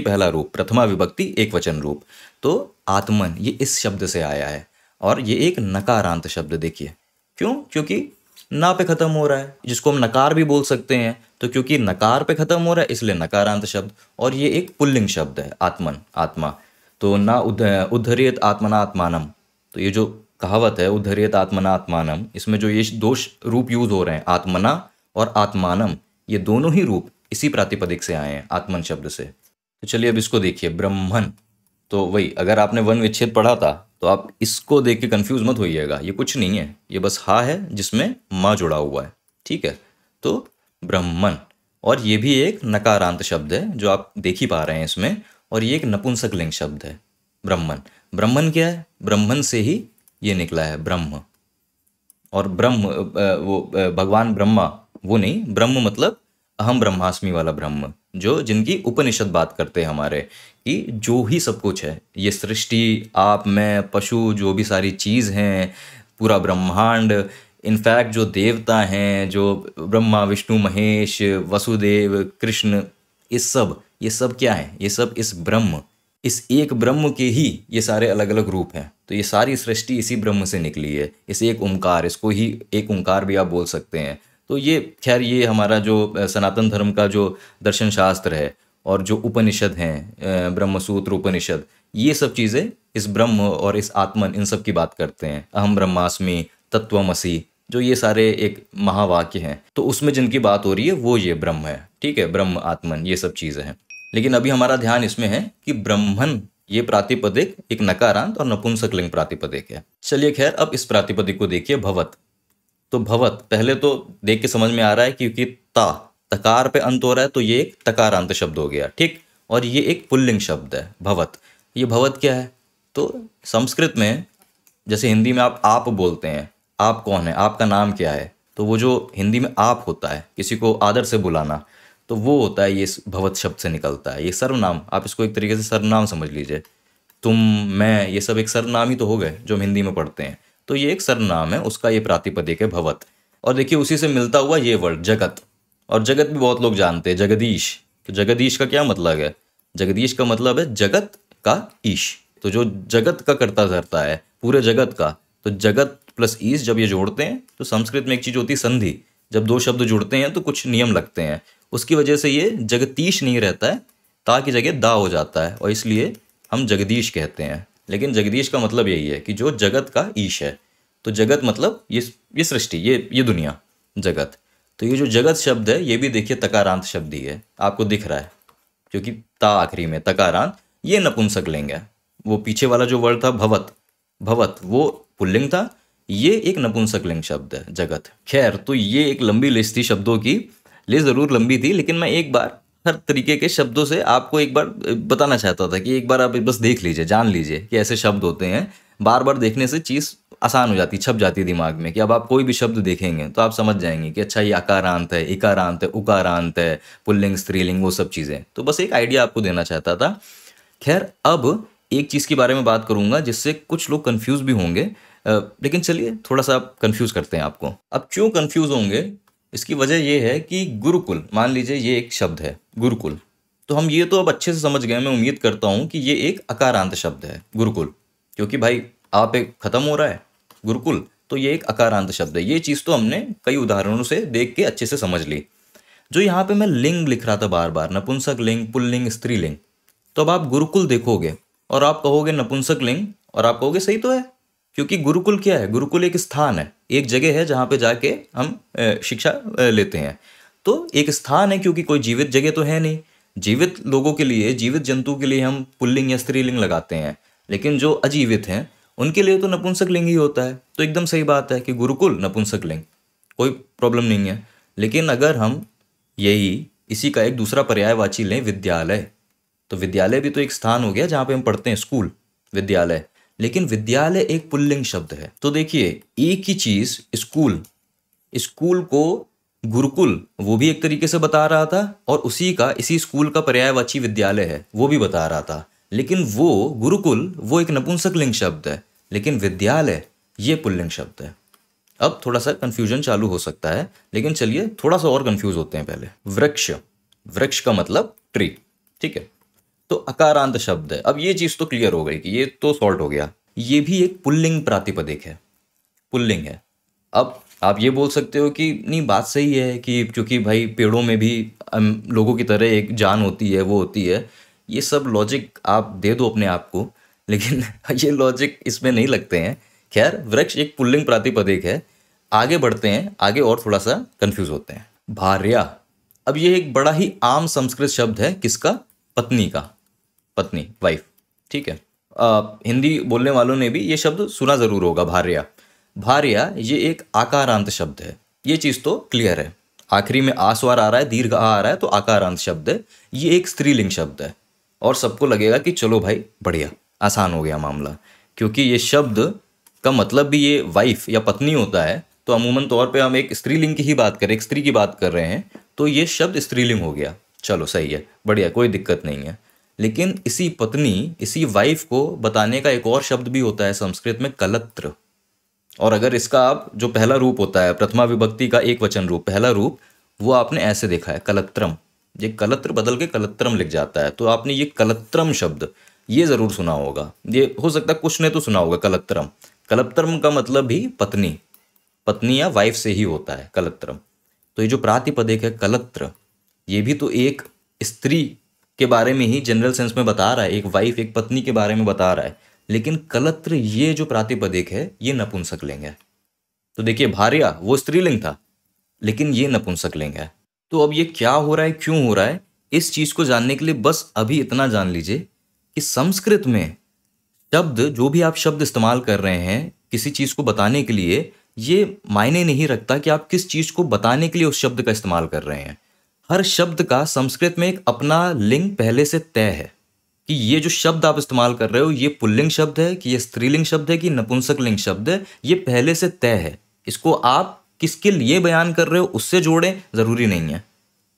पहला रूप, प्रथमा विभक्ति एक वचन रूप। तो आत्मन ये इस शब्द से आया है। और ये एक नकारांत शब्द, देखिए क्यों, क्योंकि ना पे खत्म हो रहा है, जिसको हम नकार भी बोल सकते हैं। तो क्योंकि नकार पे खत्म हो रहा है इसलिए नकारांत शब्द। और ये एक पुल्लिंग शब्द है, आत्मन, आत्मा। तो ना उद्धरियत आत्मनात्मानम, तो ये जो कहावत है उद्धरियत आत्मनात्मानम, इसमें जो ये दो रूप यूज हो रहे हैं, आत्मना और आत्मानम, ये दोनों ही रूप इसी प्रातिपदिक से आए हैं, आत्मन शब्द से। तो चलिए अब इसको देखिए, ब्रह्मन। तो वही, अगर आपने वन विच्छेद पढ़ा था तो आप इसको देख के कंफ्यूज मत होइएगा, ये कुछ नहीं है, ये बस हा है जिसमें माँ जुड़ा हुआ है। ठीक है। तो ब्रह्मन, और ये भी एक नकारांत शब्द है जो आप देख ही पा रहे हैं इसमें, और ये एक नपुंसकलिंग शब्द है। ब्रह्मन, ब्रह्मन क्या है? ब्रह्मन से ही ये निकला है, ब्रह्म। और ब्रह्म भगवान ब्रह्मा वो नहीं, ब्रह्म मतलब अहम ब्रह्मास्मि वाला ब्रह्म, जो जिनकी उपनिषद बात करते हैं हमारे, कि जो ही सब कुछ है, ये सृष्टि, आप, मैं, पशु, जो भी सारी चीज़ हैं, पूरा ब्रह्मांड, इनफैक्ट जो देवता हैं, जो ब्रह्मा विष्णु महेश वसुदेव कृष्ण, ये सब क्या है? ये सब इस ब्रह्म, इस एक ब्रह्म के ही ये सारे अलग अलग रूप हैं। तो ये सारी सृष्टि इसी ब्रह्म से निकली है, इस एक ओंकार, इसको ही एक ओंकार भी आप बोल सकते हैं। तो ये खैर ये हमारा जो सनातन धर्म का जो दर्शन शास्त्र है और जो उपनिषद हैं, ब्रह्मसूत्र उपनिषद, ये सब चीज़ें इस ब्रह्म और इस आत्मन, इन सब की बात करते हैं। अहम ब्रह्मास्मि, तत्वमसि, जो ये सारे एक महावाक्य हैं, तो उसमें जिनकी बात हो रही है वो ये ब्रह्म है। ठीक है, ब्रह्म, आत्मन, ये सब चीज़ें हैं। लेकिन अभी हमारा ध्यान इसमें है कि ब्रह्मन ये प्रातिपदिक एक नकारांत और नपुंसकलिंग प्रातिपदिक है। चलिए खैर, अब इस प्रातिपदिक को देखिए, भवत। तो भवत पहले तो देख के समझ में आ रहा है, क्योंकि तकार पे अंत हो रहा है, तो ये एक तकारांत शब्द हो गया। ठीक, और ये एक पुल्लिंग शब्द है, भवत। ये भवत क्या है? तो संस्कृत में जैसे हिंदी में आप बोलते हैं, आप कौन है, आपका नाम क्या है, तो वो जो हिंदी में आप होता है, किसी को आदर से बुलाना, तो वो होता है, ये भवत शब्द से निकलता है। ये सर्वनाम, आप इसको एक तरीके से सर्वनाम समझ लीजिए। तुम, मैं, ये सब एक सर्वनाम ही तो हो गए जो हम हिंदी में पढ़ते हैं। तो ये एक सर्वनाम है, उसका ये प्रातिपदिक है भवत। और देखिए उसी से मिलता हुआ ये वर्ड जगत, और जगत भी बहुत लोग जानते हैं, जगदीश। तो जगदीश का क्या मतलब है? जगदीश का मतलब है जगत का ईश। तो जो जगत का करता धरता है, पूरे जगत का, तो जगत प्लस ईश जब ये जोड़ते हैं, तो संस्कृत में एक चीज़ होती है संधि। जब दो शब्द जुड़ते हैं तो कुछ नियम लगते हैं, उसकी वजह से ये जगतीश नहीं रहता है, ता की जगह दा हो जाता है, और इसलिए हम जगदीश कहते हैं। लेकिन जगदीश का मतलब यही है कि जो जगत का ईश है। तो जगत मतलब ये सृष्टि, ये दुनिया, जगत। तो ये जो जगत शब्द है, ये भी देखिए तकारांत शब्द ही है, आपको दिख रहा है, क्योंकि ता आखिरी में, तकारांत। ये नपुंसकलिंग है। वो पीछे वाला जो वर्ड था भवत, भवत वो पुल्लिंग था, ये एक नपुंसकलिंग शब्द है, जगत। खैर, तो ये एक लंबी लिस्ट थी शब्दों की, लिस्ट ज़रूर लंबी थी, लेकिन मैं एक बार हर तरीके के शब्दों से आपको एक बार बताना चाहता था कि एक बार आप बस देख लीजिए, जान लीजिए कि ऐसे शब्द होते हैं। बार बार देखने से चीज़ आसान हो जाती, छप जाती है दिमाग में, कि अब आप कोई भी शब्द देखेंगे तो आप समझ जाएंगे कि अच्छा ये अकारांत है, इकारांत है, उकारांत है, पुल्लिंग, स्त्रीलिंग, वो सब चीज़ें। तो बस एक आइडिया आपको देना चाहता था। खैर, अब एक चीज़ के बारे में बात करूंगा जिससे कुछ लोग कंफ्यूज भी होंगे, लेकिन चलिए थोड़ा सा कंफ्यूज करते हैं आपको। अब क्यों कंफ्यूज होंगे, इसकी वजह यह है कि गुरुकुल, मान लीजिए ये एक शब्द है गुरुकुल, तो हम ये तो अब अच्छे से समझ गए। मैं उम्मीद करता हूँ कि ये एक अकारांत शब्द है गुरुकुल, क्योंकि भाई आप एक खत्म हो रहा है गुरुकुल, तो ये एक अकारांत शब्द है। ये चीज़ तो हमने कई उदाहरणों से देख के अच्छे से समझ ली। जो यहाँ पे मैं लिंग लिख रहा था बार बार, नपुंसक लिंग, पुल्लिंग, स्त्रीलिंग, तो अब आप गुरुकुल देखोगे और आप कहोगे नपुंसक लिंग, और आप कहोगे सही तो है, क्योंकि गुरुकुल क्या है? गुरुकुल एक स्थान है, एक जगह है जहाँ पे जाके हम शिक्षा लेते हैं। तो एक स्थान है, क्योंकि कोई जीवित जगह तो है नहीं। जीवित लोगों के लिए, जीवित जंतु के लिए हम पुल्लिंग या स्त्रीलिंग लगाते हैं, लेकिन जो अजीवित हैं उनके लिए तो नपुंसक लिंग ही होता है। तो एकदम सही बात है कि गुरुकुल नपुंसक लिंग, कोई प्रॉब्लम नहीं है। लेकिन अगर हम इसी का एक दूसरा पर्यायवाची लें, विद्यालय, तो विद्यालय भी तो एक स्थान हो गया जहाँ पे हम पढ़ते हैं, स्कूल, विद्यालय। लेकिन विद्यालय एक पुल्लिंग शब्द है। तो देखिए एक ही चीज, स्कूल, स्कूल को गुरुकुल वो भी एक तरीके से बता रहा था, और इसी स्कूल का पर्यायवाची विद्यालय है वो भी बता रहा था। लेकिन वो गुरुकुल वो एक नपुंसकलिंग शब्द है, लेकिन विद्यालय ये पुल्लिंग शब्द है। अब थोड़ा सा कंफ्यूजन चालू हो सकता है, लेकिन चलिए थोड़ा सा और कंफ्यूज होते हैं पहले। वृक्ष, वृक्ष का मतलब ट्री, ठीक है, तो अकारांत शब्द है। अब ये चीज़ तो क्लियर हो गई कि ये तो सॉल्ट हो गया, ये भी एक पुल्लिंग प्रातिपदिक है, पुल्लिंग है। अब आप ये बोल सकते हो कि नहीं, बात सही है कि क्योंकि भाई पेड़ों में भी लोगों की तरह एक जान होती है, वो होती है, ये सब लॉजिक आप दे दो अपने आप को, लेकिन ये लॉजिक इसमें नहीं लगते हैं। खैर, वृक्ष एक पुल्लिंग प्रातिपदिक है। आगे बढ़ते हैं, आगे और थोड़ा सा कंफ्यूज होते हैं। भार्या, अब ये एक बड़ा ही आम संस्कृत शब्द है, किसका? पत्नी का, पत्नी, वाइफ, ठीक है। हिंदी बोलने वालों ने भी ये शब्द सुना जरूर होगा, भार्या। भार्या ये एक आकारांत शब्द है, ये चीज़ तो क्लियर है, आखिरी में आ स्वर आ रहा है, दीर्घ आ रहा है, तो आकारांत शब्द है। ये एक स्त्रीलिंग शब्द है और सबको लगेगा कि चलो भाई बढ़िया, आसान हो गया मामला, क्योंकि ये शब्द का मतलब भी ये वाइफ या पत्नी होता है। तो अमूमन तौर पे हम एक स्त्रीलिंग की ही बात करें, एक स्त्री की बात कर रहे हैं, तो ये शब्द स्त्रीलिंग हो गया। चलो सही है, बढ़िया, कोई दिक्कत नहीं है। लेकिन इसी पत्नी, इसी वाइफ को बताने का एक और शब्द भी होता है संस्कृत में, कलत्र। और अगर इसका आप जो पहला रूप होता है, प्रथमा विभक्ति का एक वचन रूप, पहला रूप, वो आपने ऐसे देखा है, कलत्रम। ये कलत्र बदल के कलत्रम लिख जाता है, तो आपने ये कलत्रम शब्द ये जरूर सुना होगा। ये हो सकता है कुछ ने तो सुना होगा कलत्रम। कलत्रम का मतलब भी पत्नी, पत्नी या वाइफ से ही होता है कलत्रम। तो ये जो प्रातिपदिक है कलत्र, ये भी तो एक स्त्री के बारे में ही जनरल सेंस में बता रहा है, एक वाइफ, एक पत्नी के बारे में बता रहा है। लेकिन कलत्र ये जो प्रातिपदिक है ये नपुंसकलिंग है। तो देखिए, भार्या वो स्त्रीलिंग था, लेकिन ये नपुंसकलिंग है। तो अब ये क्या हो रहा है, क्यों हो रहा है, इस चीज को जानने के लिए बस अभी इतना जान लीजिए कि संस्कृत में शब्द, जो भी आप शब्द इस्तेमाल कर रहे हैं किसी चीज को बताने के लिए, ये मायने नहीं रखता कि आप किस चीज को बताने के लिए उस शब्द का इस्तेमाल कर रहे हैं। हर शब्द का संस्कृत में एक अपना लिंग पहले से तय है कि ये जो शब्द आप इस्तेमाल कर रहे हो, ये पुल्लिंग शब्द है कि ये स्त्रीलिंग शब्द है कि नपुंसकलिंग शब्द है, ये पहले से तय है। इसको आप किसके लिए बयान कर रहे हो उससे जोड़ें, जरूरी नहीं है।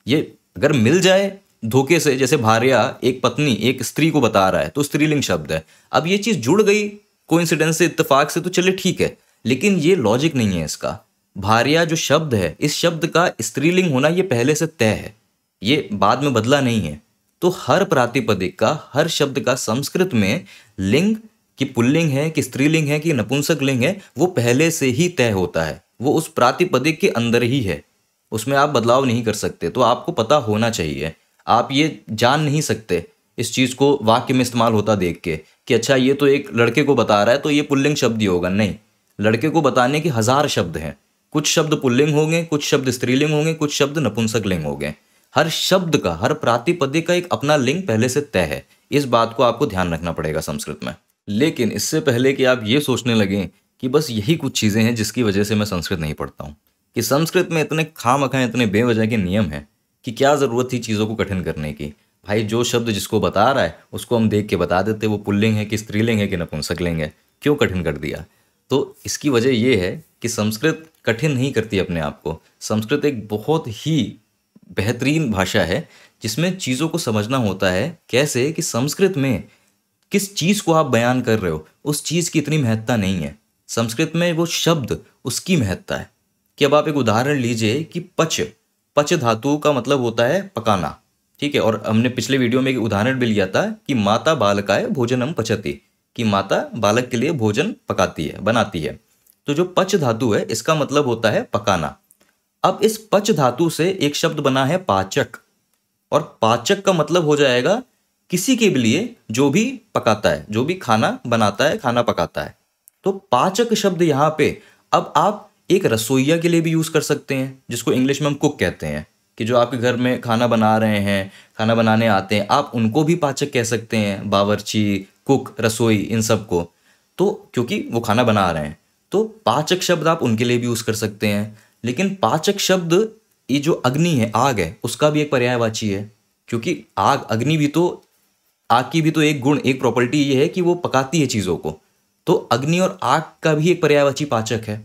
ये अगर मिल जाए धोखे से, जैसे भार्या एक पत्नी एक स्त्री को बता रहा है तो स्त्रीलिंग शब्द है, अब ये चीज जुड़ गई कोइंसिडेंस से, इत्तेफाक से, तो चलिए ठीक है। लेकिन ये लॉजिक नहीं है इसका। भार्या जो शब्द है, इस शब्द का स्त्रीलिंग होना ये पहले से तय है, ये बाद में बदला नहीं है। तो हर प्रातिपदिक का, हर शब्द का संस्कृत में लिंग कि पुल्लिंग है कि स्त्रीलिंग है कि नपुंसक लिंग है, वो पहले से ही तय होता है, वो उस प्रातिपदिक के अंदर ही है, उसमें आप बदलाव नहीं कर सकते। तो आपको पता होना चाहिए, आप ये जान नहीं सकते इस चीज को वाक्य में इस्तेमाल होता देख के कि अच्छा ये तो एक लड़के को बता रहा है तो ये पुल्लिंग शब्द ही होगा। नहीं, लड़के को बताने के 1000 शब्द हैं, कुछ शब्द पुल्लिंग होंगे, कुछ शब्द स्त्रीलिंग होंगे, कुछ शब्द नपुंसक लिंग होंगे। हर शब्द का, हर प्रातिपदिक का एक अपना लिंग पहले से तय है। इस बात को आपको ध्यान रखना पड़ेगा संस्कृत में। लेकिन इससे पहले कि आप ये सोचने लगें कि बस यही कुछ चीजें हैं जिसकी वजह से मैं संस्कृत नहीं पढ़ता हूँ, कि संस्कृत में इतने खामखा, इतने बेवजह के नियम हैं कि क्या जरूरत थी चीजों को कठिन करने की। भाई जो शब्द जिसको बता रहा है उसको हम देख के बता देते, वो पुल्लिंग है कि स्त्रीलिंग है कि नपुंसकलिंग है, क्यों कठिन कर दिया। तो इसकी वजह ये है कि संस्कृत कठिन नहीं करती अपने आप को। संस्कृत एक बहुत ही बेहतरीन भाषा है जिसमें चीज़ों को समझना होता है कैसे, कि संस्कृत में किस चीज़ को आप बयान कर रहे हो उस चीज़ की इतनी महत्ता नहीं है। संस्कृत में वो शब्द, उसकी महत्ता है। कि अब आप एक उदाहरण लीजिए कि पच, पच धातु का मतलब होता है पकाना, ठीक है। और हमने पिछले वीडियो में एक उदाहरण भी लिया था कि माता बालकाय भोजनम पचती, कि माता बालक के लिए भोजन पकाती है, बनाती है। तो जो पच धातु है इसका मतलब होता है पकाना। अब इस पच धातु से एक शब्द बना है पाचक, और पाचक का मतलब हो जाएगा किसी के लिए जो भी पकाता है, जो भी खाना बनाता है, खाना पकाता है। तो पाचक शब्द यहाँ पे अब आप एक रसोइया के लिए भी यूज कर सकते हैं, जिसको इंग्लिश में हम कुक कहते हैं, कि जो आपके घर में खाना बना रहे हैं, खाना बनाने आते हैं, आप उनको भी पाचक कह सकते हैं, बावर्ची, कुक, रसोई, इन सब को। तो क्योंकि वो खाना बना रहे हैं, तो पाचक शब्द आप उनके लिए भी यूज कर सकते हैं। लेकिन पाचक शब्द, ये जो अग्नि है, आग है, उसका भी एक पर्यायवाची है, क्योंकि आग, अग्नि भी तो, आग की भी तो एक गुण, एक प्रॉपर्टी ये है कि वो पकाती है चीजों को। तो अग्नि और आग का भी एक पर्यायवाची पाचक है।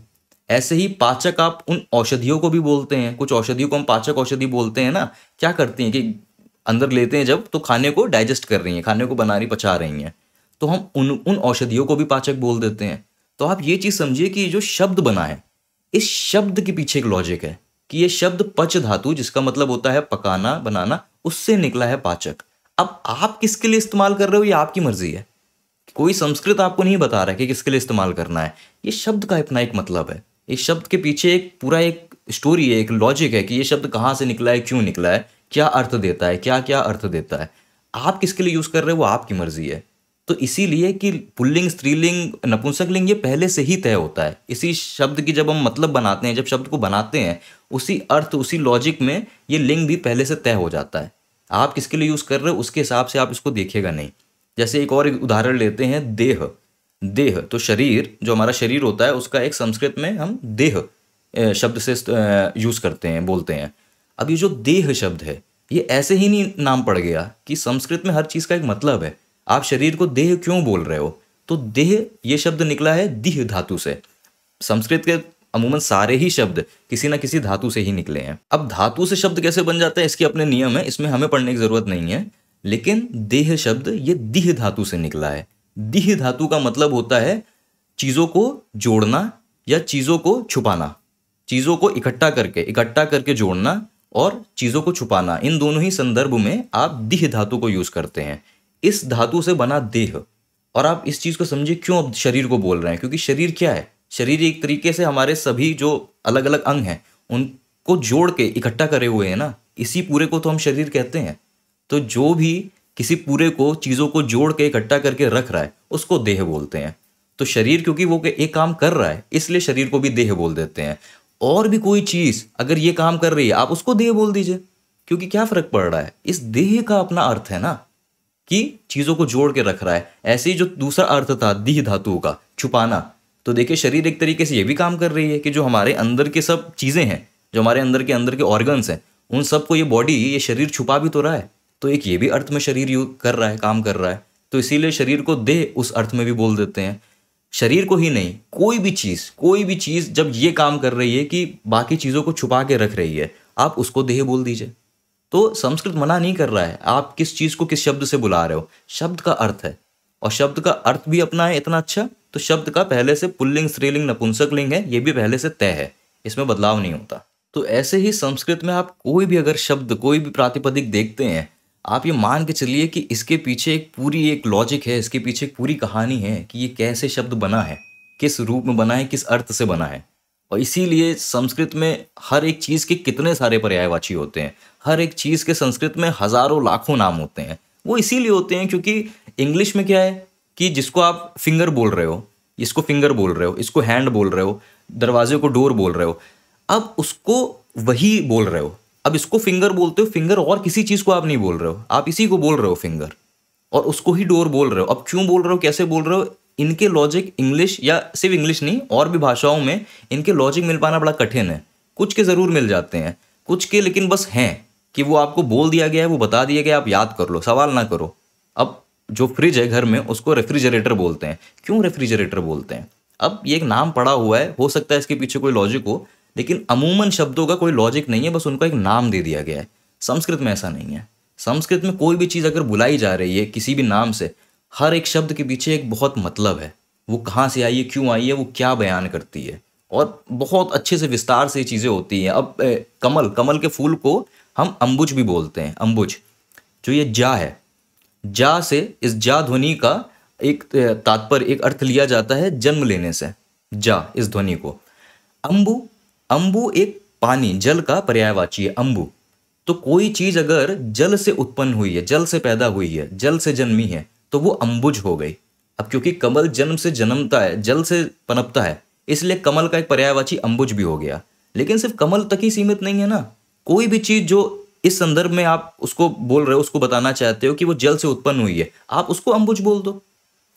ऐसे ही पाचक आप उन औषधियों को भी बोलते हैं, कुछ औषधियों को हम पाचक औषधि बोलते हैं ना। क्या करती हैं कि अंदर लेते हैं जब, तो खाने को डाइजेस्ट कर रही हैं, खाने को बना रही, पचा रही हैं, तो हम उन औषधियों को भी पाचक बोल देते हैं। तो आप ये चीज समझिए कि जो शब्द बना है, इस शब्द के पीछे एक लॉजिक है कि ये शब्द पच धातु, जिसका मतलब होता है पकाना, बनाना, उससे निकला है पाचक। अब आप किसके लिए इस्तेमाल कर रहे हो ये आपकी मर्जी है। कोई संस्कृत आपको नहीं बता रहा है कि किसके लिए इस्तेमाल करना है। ये शब्द का अपना एक मतलब है, इस शब्द के पीछे एक पूरा एक स्टोरी है, एक लॉजिक है कि ये शब्द कहाँ से निकला है, क्यों निकला है, क्या अर्थ देता है, क्या क्या अर्थ देता है। आप किसके लिए यूज कर रहे हो वो आपकी मर्जी है। तो इसीलिए कि पुल्लिंग, स्त्रीलिंग, नपुंसकलिंग ये पहले से ही तय होता है। इसी शब्द की जब हम मतलब बनाते हैं, जब शब्द को बनाते हैं, उसी अर्थ, उसी लॉजिक में ये लिंग भी पहले से तय हो जाता है। आप किसके लिए यूज कर रहे हो उसके हिसाब से आप इसको देखिएगा नहीं। जैसे एक और उदाहरण लेते हैं, देह। देह तो शरीर, जो हमारा शरीर होता है, उसका एक संस्कृत में हम देह शब्द से यूज करते हैं, बोलते हैं। अब ये जो देह शब्द है, ये ऐसे ही नहीं नाम पड़ गया कि संस्कृत में हर चीज़ का एक मतलब है। आप शरीर को देह क्यों बोल रहे हो? तो देह ये शब्द निकला है दिह धातु से। संस्कृत के अमूमन सारे ही शब्द किसी ना किसी धातु से ही निकले हैं। अब धातु से शब्द कैसे बन जाता है, इसके अपने नियम है, इसमें हमें पढ़ने की जरूरत नहीं है। लेकिन देह शब्द ये दिह धातु से निकला है। दिह धातु का मतलब होता है चीजों को जोड़ना या चीजों को छुपाना, चीजों को इकट्ठा करके जोड़ना और चीजों को छुपाना। इन दोनों ही संदर्भ में आप दिह धातु को यूज करते हैं। इस धातु से बना देह। और आप इस चीज को समझिए क्यों अब शरीर को बोल रहे हैं, क्योंकि शरीर क्या है? शरीर एक तरीके से हमारे सभी जो अलग अलग अंग हैं उनको जोड़ के इकट्ठा करे हुए हैं ना, इसी पूरे को तो हम शरीर कहते हैं। तो जो भी किसी पूरे को, चीजों को जोड़ के इकट्ठा करके रख रहा है, उसको देह बोलते हैं। तो शरीर क्योंकि वो एक काम कर रहा है, इसलिए शरीर को भी देह बोल देते हैं। और भी कोई चीज अगर ये काम कर रही है, आप उसको देह बोल दीजिए, क्योंकि क्या फर्क पड़ रहा है? इस देह का अपना अर्थ है ना, कि चीजों को जोड़ के रख रहा है। ऐसे ही जो दूसरा अर्थ था दिह धातु का, छुपाना, तो देखिए शरीर एक तरीके से ये भी काम कर रही है कि जो हमारे अंदर के सब चीजें हैं, जो हमारे अंदर के ऑर्गन्स हैं, उन सबको ये बॉडी, ये शरीर छुपा भी तो रहा है। तो एक ये भी अर्थ में शरीर यूज कर रहा है, काम कर रहा है। तो इसीलिए शरीर को देह उस अर्थ में भी बोल देते हैं। शरीर को ही नहीं, कोई भी चीज जब ये काम कर रही है कि बाकी चीजों को छुपा के रख रही है, आप उसको देह बोल दीजिए। तो संस्कृत मना नहीं कर रहा है, आप किस चीज को किस शब्द से बुला रहे हो, शब्द का अर्थ है। और शब्द का अर्थ भी अपना है इतना अच्छा, तो शब्द का पहले से पुल्लिंग, स्त्रीलिंग, नपुंसक लिंग है, ये भी पहले से तय है, इसमें बदलाव नहीं होता। तो ऐसे ही संस्कृत में आप कोई भी अगर शब्द, कोई भी प्रातिपदिक देखते हैं, आप ये मान के चलिए कि इसके पीछे एक पूरी एक लॉजिक है, इसके पीछे एक पूरी कहानी है कि ये कैसे शब्द बना है, किस रूप में बना है, किस अर्थ से बना है। और इसीलिए संस्कृत में हर एक चीज़ के कितने सारे पर्यायवाची होते हैं। हर एक चीज़ के संस्कृत में हजारों लाखों नाम होते हैं। वो इसीलिए होते हैं क्योंकि इंग्लिश में क्या है कि जिसको आप फिंगर बोल रहे हो, इसको फिंगर बोल रहे हो, इसको हैंड बोल रहे हो, दरवाजे को डोर बोल रहे हो, अब उसको वही बोल रहे हो। अब इसको फिंगर बोलते हो, फिंगर और किसी चीज़ को आप नहीं बोल रहे हो, आप इसी को बोल रहे हो फिंगर, और उसको ही डोर बोल रहे हो। अब क्यों बोल रहे हो, कैसे बोल रहे हो, इनके लॉजिक इंग्लिश, या सिर्फ इंग्लिश नहीं और भी भाषाओं में इनके लॉजिक मिल पाना बड़ा कठिन है। कुछ के ज़रूर मिल जाते हैं, कुछ के लेकिन बस हैं कि वो आपको बोल दिया गया है, वो बता दिया गया, आप याद कर लो, सवाल ना करो। अब जो फ्रिज है घर में, उसको रेफ्रिजरेटर बोलते हैं। क्यों रेफ्रिजरेटर बोलते हैं? अब ये एक नाम पड़ा हुआ है, हो सकता है इसके पीछे कोई लॉजिक हो, लेकिन अमूमन शब्दों का कोई लॉजिक नहीं है, बस उनको एक नाम दे दिया गया है। संस्कृत में ऐसा नहीं है। संस्कृत में कोई भी चीज़ अगर बुलाई जा रही है किसी भी नाम से, हर एक शब्द के पीछे एक बहुत मतलब है। वो कहाँ से आई है, क्यों आई है, वो क्या बयान करती है, और बहुत अच्छे से विस्तार से ये चीज़ें होती हैं। अब कमल के फूल को हम अम्बुज भी बोलते हैं। अम्बुज जो ये जा है, जा से, इस जा ध्वनि का एक तात्पर्य, एक अर्थ लिया जाता है जन्म लेने से, जा इस ध्वनि को। अंबु एक पानी, जल का पर्यायवाची है अंबु। तो कोई चीज अगर जल से उत्पन्न हुई है, जल से पैदा हुई है, जल से जन्मी है, तो वो अंबुज हो गई। अब क्योंकि कमल जन्म से जन्मता है, जल से पनपता है, इसलिए कमल का एक पर्यायवाची अंबुज भी हो गया। लेकिन सिर्फ कमल तक ही सीमित नहीं है ना। कोई भी चीज जो इस संदर्भ में आप उसको बोल रहे हो, उसको बताना चाहते हो कि वो जल से उत्पन्न हुई है, आप उसको अंबुज बोल दो।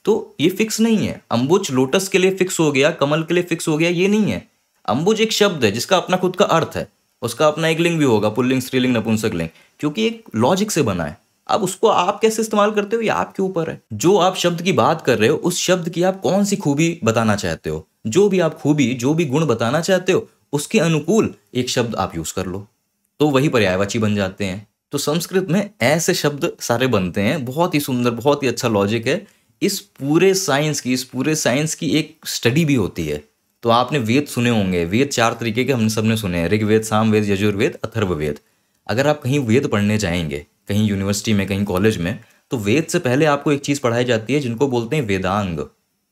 तो ये फिक्स नहीं है। अंबुज लोटस के लिए फिक्स हो गया, कमल के लिए फिक्स हो गया, ये नहीं है। अंबुज एक शब्द है जिसका अपना खुद का अर्थ है, उसका अपना एक लिंग भी होगा, पुल्लिंग, स्त्रीलिंग, नपुंसक लिंग, क्योंकि एक लॉजिक से बना है। अब उसको आप कैसे इस्तेमाल करते हो ये आपके ऊपर है। जो आप शब्द की बात कर रहे हो, उस शब्द की आप कौन सी खूबी बताना चाहते हो, जो भी आप खूबी, जो भी गुण बताना चाहते हो, उसके अनुकूल एक शब्द आप यूज कर लो, तो वही पर्यायवाची बन जाते हैं। तो संस्कृत में ऐसे शब्द सारे बनते हैं। बहुत ही सुंदर, बहुत ही अच्छा लॉजिक है। इस पूरे साइंस की एक स्टडी भी होती है। तो आपने वेद सुने होंगे। वेद 4 तरीके के हमने सबने सुने हैं, ऋग्वेद, सामवेद, यजुर्वेद, अथर्ववेद। अगर आप कहीं वेद पढ़ने जाएंगे, कहीं यूनिवर्सिटी में, कहीं कॉलेज में, तो वेद से पहले आपको एक चीज़ पढ़ाई जाती है जिनको बोलते हैं वेदांग।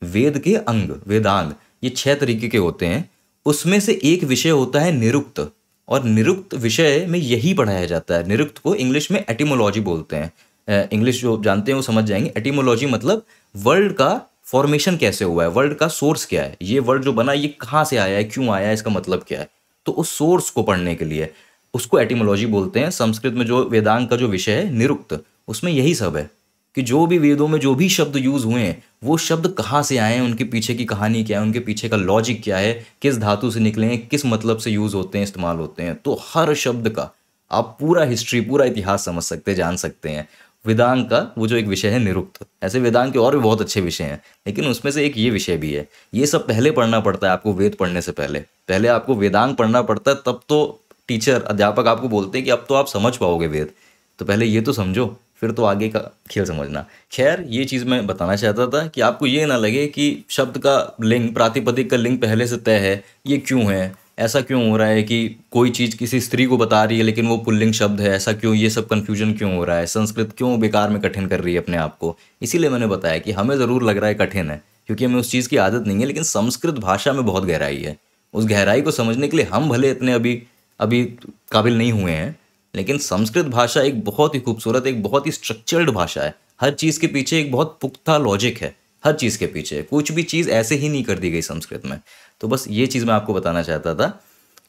वेद के अंग, वेदांग, ये 6 तरीके के होते हैं। उसमें से एक विषय होता है निरुक्त, और निरुक्त विषय में यही पढ़ाया जाता है। निरुक्त को इंग्लिश में एटिमोलॉजी बोलते हैं। इंग्लिश जो जानते हैं वो समझ जाएंगे। एटिमोलॉजी मतलब वर्ल्ड का फॉर्मेशन कैसे हुआ है, वर्ल्ड का सोर्स क्या है, ये वर्ल्ड जो बना ये कहाँ से आया है, क्यों आया है, इसका मतलब क्या है। तो उस सोर्स को पढ़ने के लिए उसको एटिमोलॉजी बोलते हैं। संस्कृत में जो वेदांग का जो विषय है निरुक्त, उसमें यही सब है कि जो भी वेदों में जो भी शब्द यूज हुए हैं, वो शब्द कहाँ से आए हैं, उनके पीछे की कहानी क्या है, उनके पीछे का लॉजिक क्या है, किस धातु से निकले हैं, किस मतलब से यूज होते हैं, इस्तेमाल होते हैं। तो हर शब्द का आप पूरा हिस्ट्री, पूरा इतिहास समझ सकते हैं, जान सकते हैं। वेदांग का वो जो एक विषय है निरुक्त, ऐसे वेदांग के और भी बहुत अच्छे विषय हैं, लेकिन उसमें से एक ये विषय भी है। ये सब पहले पढ़ना पड़ता है आपको, वेद पढ़ने से पहले पहले आपको वेदांग पढ़ना पड़ता है, तब तो टीचर अध्यापक आपको बोलते हैं कि अब तो आप समझ पाओगे वेद, तो पहले ये तो समझो, फिर तो आगे का खेल समझना। खैर, ये चीज़ मैं बताना चाहता था कि आपको ये ना लगे कि शब्द का लिंग, प्रातिपदिक का लिंग पहले से तय है। ये क्यों है, ऐसा क्यों हो रहा है कि कोई चीज़ किसी स्त्री को बता रही है लेकिन वो पुल्लिंग शब्द है, ऐसा क्यों, ये सब कन्फ्यूजन क्यों हो रहा है, संस्कृत क्यों बेकार में कठिन कर रही है अपने आप को। इसीलिए मैंने बताया कि हमें ज़रूर लग रहा है कठिन है, क्योंकि हमें उस चीज़ की आदत नहीं है, लेकिन संस्कृत भाषा में बहुत गहराई है। उस गहराई को समझने के लिए हम भले इतने अभी अभी काबिल नहीं हुए हैं, लेकिन संस्कृत भाषा एक बहुत ही खूबसूरत, एक बहुत ही स्ट्रक्चर्ड भाषा है। हर चीज़ के पीछे एक बहुत पुख्ता लॉजिक है, हर चीज़ के पीछे कुछ भी चीज़ ऐसे ही नहीं कर दी गई संस्कृत में। तो बस ये चीज़ मैं आपको बताना चाहता था।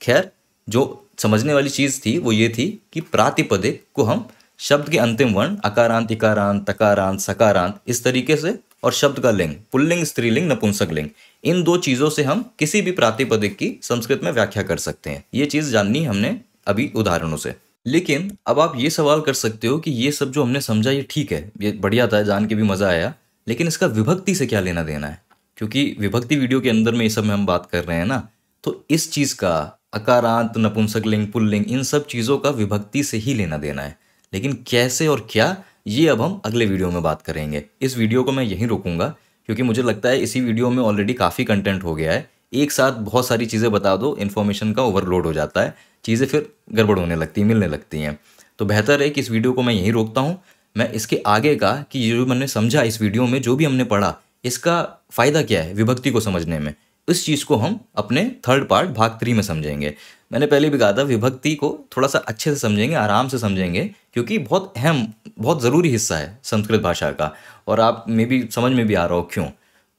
खैर, जो समझने वाली चीज़ थी वो ये थी कि प्रातिपदिक को हम शब्द के अंतिम वर्ण अकारांत, इकारांत, तकारांत, सकारांत, इस तरीके से, और शब्द का लिंग, पुल्लिंग, स्त्रीलिंग, नपुंसक लिंग, इन दो चीज़ों से हम किसी भी प्रातिपदिक की संस्कृत में व्याख्या कर सकते हैं। ये चीज़ जाननी हमने अभी उदाहरणों से। लेकिन अब आप ये सवाल कर सकते हो कि ये सब जो हमने समझा ये ठीक है, ये बढ़िया था, जान के भी मज़ा आया, लेकिन इसका विभक्ति से क्या लेना देना है? क्योंकि विभक्ति वीडियो के अंदर में ये सब में हम बात कर रहे हैं ना, तो इस चीज़ का अकारांत, नपुंसक लिंग, पुल्लिंग, इन सब चीज़ों का विभक्ति से ही लेना देना है। लेकिन कैसे और क्या, ये अब हम अगले वीडियो में बात करेंगे। इस वीडियो को मैं यहीं रोकूंगा, क्योंकि मुझे लगता है इसी वीडियो में ऑलरेडी काफ़ी कंटेंट हो गया है। एक साथ बहुत सारी चीज़ें बता दो, इन्फॉर्मेशन का ओवरलोड हो जाता है, चीज़ें फिर गड़बड़ होने लगती हैं, मिलने लगती हैं। तो बेहतर है कि इस वीडियो को मैं यहीं रोकता हूँ। मैं इसके आगे का कि ये जो मैंने समझा इस वीडियो में, जो भी हमने पढ़ा, इसका फ़ायदा क्या है विभक्ति को समझने में, इस चीज़ को हम अपने थर्ड पार्ट भाग 3 में समझेंगे। मैंने पहले भी कहा था, विभक्ति को थोड़ा सा अच्छे से समझेंगे, आराम से समझेंगे, क्योंकि बहुत अहम, बहुत ज़रूरी हिस्सा है संस्कृत भाषा का, और आप में भी समझ में भी आ रहा हो क्यों।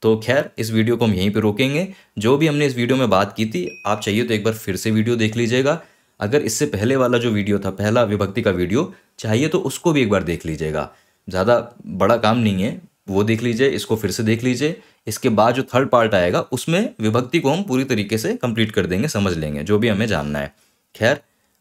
तो खैर, इस वीडियो को हम यहीं पे रोकेंगे। जो भी हमने इस वीडियो में बात की थी, आप चाहिए तो एक बार फिर से वीडियो देख लीजिएगा। अगर इससे पहले वाला जो वीडियो था, पहला विभक्ति का वीडियो, चाहिए तो उसको भी एक बार देख लीजिएगा। ज़्यादा बड़ा काम नहीं है, वो देख लीजिए, इसको फिर से देख लीजिए। इसके बाद जो थर्ड पार्ट आएगा उसमें विभक्ति को हम पूरी तरीके से कंप्लीट कर देंगे, समझ लेंगे जो भी हमें जानना है। खैर,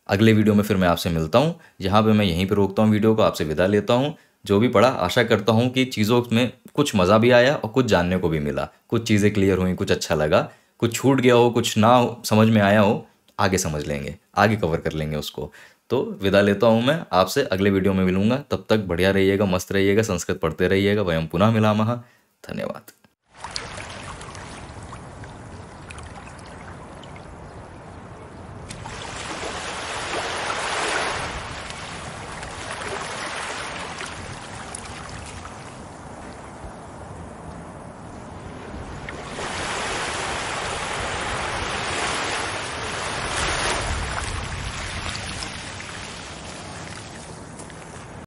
अगले वीडियो में फिर मैं आपसे मिलता हूँ। यहाँ पे मैं यहीं पे रोकता हूँ वीडियो को, आपसे विदा लेता हूँ। जो भी पढ़ा, आशा करता हूँ कि चीज़ों में कुछ मज़ा भी आया और कुछ जानने को भी मिला, कुछ चीज़ें क्लियर हुई, कुछ अच्छा लगा, कुछ छूट गया हो, कुछ ना समझ में आया हो, आगे समझ लेंगे, आगे कवर कर लेंगे उसको। तो विदा लेता हूँ मैं आपसे, अगले वीडियो में मिलूंगा। तब तक बढ़िया रहिएगा, मस्त रहिएगा, संस्कृत पढ़ते रहिएगा। वयम पुनः मिलामः। धन्यवाद।